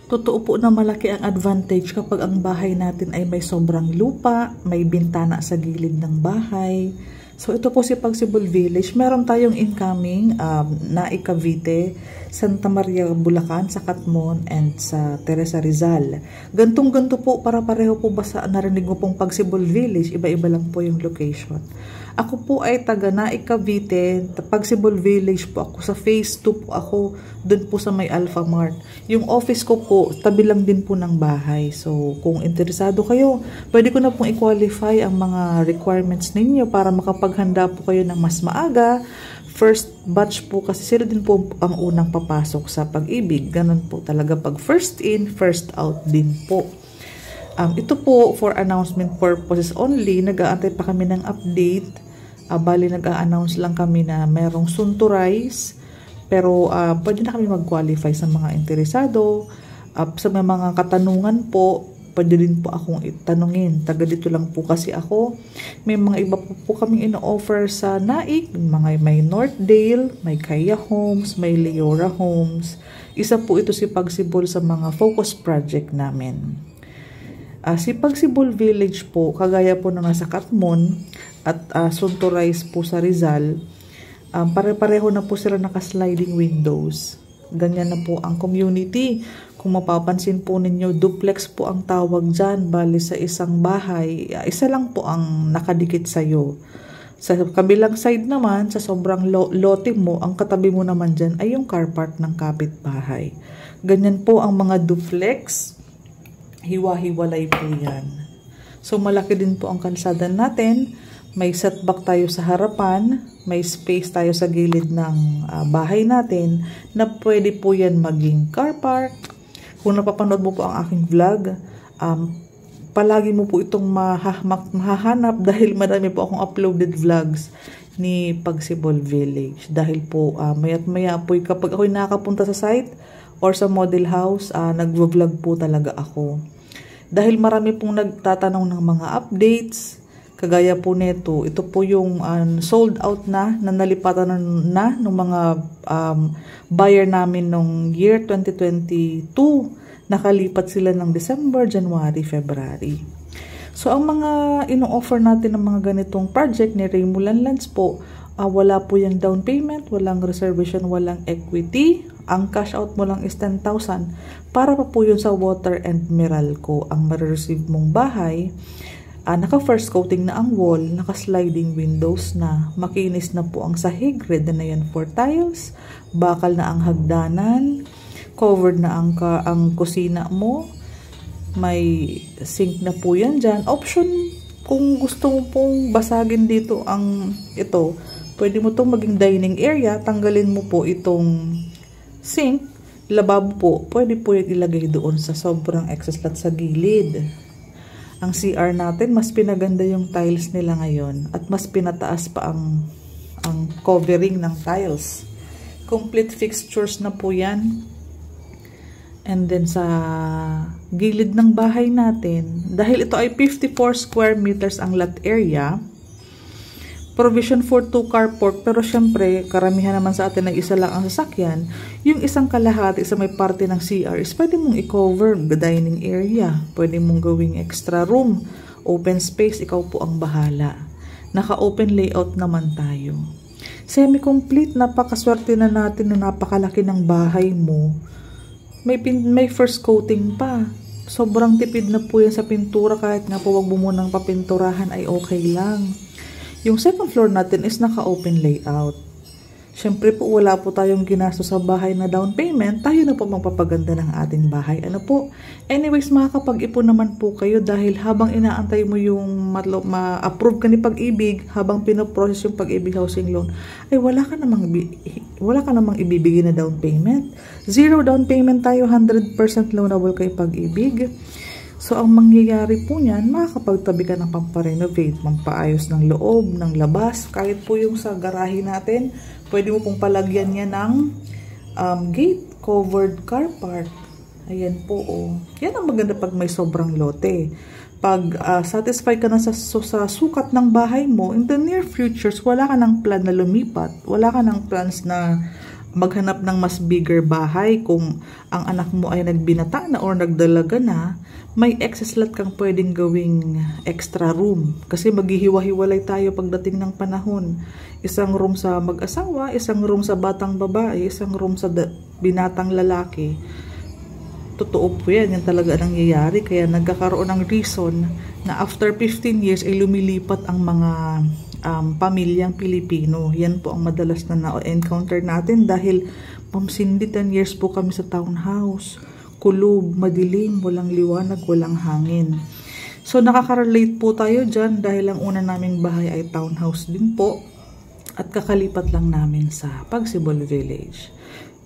Totoo po na malaki ang advantage kapag ang bahay natin ay may sobrang lupa, may bintana sa gilid ng bahay. So ito po si Pagsibol Village. Meron tayong incoming na Cavite, Santa Maria, Bulacan, sa Katmon, and sa Teresa Rizal. Gantong-ganto po, para pareho po ba sa narinig mo pong Pagsibol Village? Iba-iba lang po yung location. Ako po ay taga Naik, Cavite. Pagsibol Village po ako. Sa phase 2 po ako. Doon po sa may Alpha Mart. Yung office ko po, tabi lang din po ng bahay. So, kung interesado kayo, pwede ko na pong i-qualify ang mga requirements ninyo para makapaghanda po kayo ng mas maaga. First batch po kasi sila din po ang unang papasok sa pag-ibig. Ganun po talaga pag first in, first out din po. Ito po for announcement purposes only. Nag-aantay pa kami ng update. Bali nag-a-announce lang kami na merong soon to rise. Pero pwede na kami mag-qualify sa mga interesado. Sa mga katanungan po, pwede din po akong itanungin. Taga dito lang po kasi ako. May mga iba po kaming ino-offer sa Naik. May Northdale, may Kaya Homes, may Leora Homes. Isa po ito si Pagsibol sa mga focus project namin. Si Pagsibol Village po, kagaya po na nasa Katmon at soon to rise po sa Rizal, pare-pareho na po sila naka-sliding windows. Ganyan na po ang community. Kung mapapansin po ninyo, duplex po ang tawag dyan. Bali sa isang bahay, isa lang po ang nakadikit sa'yo. Sa kabilang side naman, sa sobrang lote mo, ang katabi mo naman dyan ay yung car park ng kapitbahay. Ganyan po ang mga duplex. Hiwa-hiwalay po yan. So, malaki din po ang kalsada natin. May setback tayo sa harapan. May space tayo sa gilid ng bahay natin na pwede po yan maging car park. Kung napapanood mo po ang aking vlog, palagi mo po itong mahahanap dahil marami po akong uploaded vlogs ni Pagsibol Village. Dahil po maya't maya po kapag ako'y nakapunta sa site or sa model house, nag-vlog po talaga ako. Dahil marami pong nagtatanong ng mga updates, kagaya po nito, ito po yung sold out na nalipatan na ng mga buyer namin nung year 2022. Nakalipat sila ng December, January, February. So, ang mga ino-offer natin ng mga ganitong project ni Raymulan Lands po, wala po yung down payment, walang reservation, walang equity. Ang cash out mo lang is 10,000 para pa po yun sa water and Meralco. Ang ma-receive mong bahay, naka first coating na ang wall, naka sliding windows na, makinis na po ang sahig, ready na yan for tiles, bakal na ang hagdanan, covered na ang kusina mo, may sink na po yan dyan. Option, kung gusto mo pong basagin dito ang ito, pwede mo itong maging dining area, tanggalin mo po itong sink, lababo po, pwede po yung ilagay doon sa sobrang excess lot sa gilid. Ang CR natin, mas pinaganda yung tiles nila ngayon at mas pinataas pa ang covering ng tiles. Complete fixtures na po yan. And then sa gilid ng bahay natin, dahil ito ay 54 square meters ang lot area, provision for 2 carport, pero syempre, karamihan naman sa atin ay isa lang ang sasakyan. Yung isang kalahati sa may parte ng CR is pwede mong i-cover the dining area. Pwede mong gawing extra room, open space, ikaw po ang bahala. Naka-open layout naman tayo. Semi-complete, napakaswerte na natin na napakalaki ng bahay mo. May first coating pa. Sobrang tipid na po yan sa pintura, kahit nga po wag mo munang papinturahan ay okay lang. Yung second floor natin is naka-open layout. Siyempre po, wala po tayong ginasto sa bahay na down payment. Tayo na po magpapaganda ng ating bahay. Ano po? Anyways, makakapag-ipon naman po kayo dahil habang inaantay mo yung ma-approve ka ni Pag-ibig, habang pinoprocess yung Pag-ibig housing loan, ay wala ka namang ibibigay na down payment. Zero down payment tayo, 100% loanable kay Pag-ibig. So, ang mangyayari po niyan, makakapagtabi ka ng pamparenovate, pampaayos ng loob, ng labas, kahit po yung sa garahe natin, pwede mo pong palagyan niya ng gate, covered car park. Ayan po, oh. Yan ang maganda pag may sobrang lote. Pag satisfied ka na sa sukat ng bahay mo, in the near futures, wala ka ng plan na lumipat, wala ka ng plans na maghanap ng mas bigger bahay. Kung ang anak mo ay nagbinata na or nagdalaga na, may excess lot kang pwedeng gawing extra room. Kasi maghihiwa-hiwalay tayo pagdating ng panahon. Isang room sa mag-asawa, isang room sa batang babae, isang room sa binatang lalaki. Totoo po yan. Yan talaga nangyayari. Kaya nagkakaroon ng reason na after 15 years ay lumilipat ang mga pamilyang Pilipino. Yan po ang madalas na na-encounter natin dahil Ma'am Cindy, 10 years po kami sa townhouse. Kulob, madilim, walang liwanag, walang hangin. So nakaka-relate po tayo dyan dahil ang una naming bahay ay townhouse din po at kakalipat lang namin sa Pagsibol Village,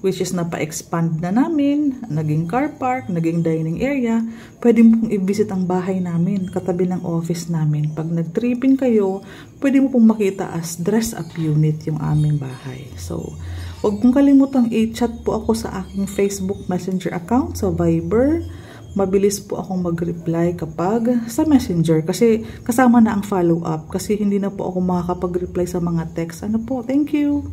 which is napa-expand na namin, naging car park, naging dining area. Pwede pong i-visit ang bahay namin, katabi ng office namin. Pag nag-tripping kayo, pwede mo pong makita as dress-up unit yung aming bahay. So, huwag pong kalimutang i-chat po ako sa aking Facebook Messenger account, sa Viber. Mabilis po akong mag-reply kapag sa Messenger kasi kasama na ang follow-up kasi hindi na po ako makakapag-reply sa mga text. Ano po? Thank you!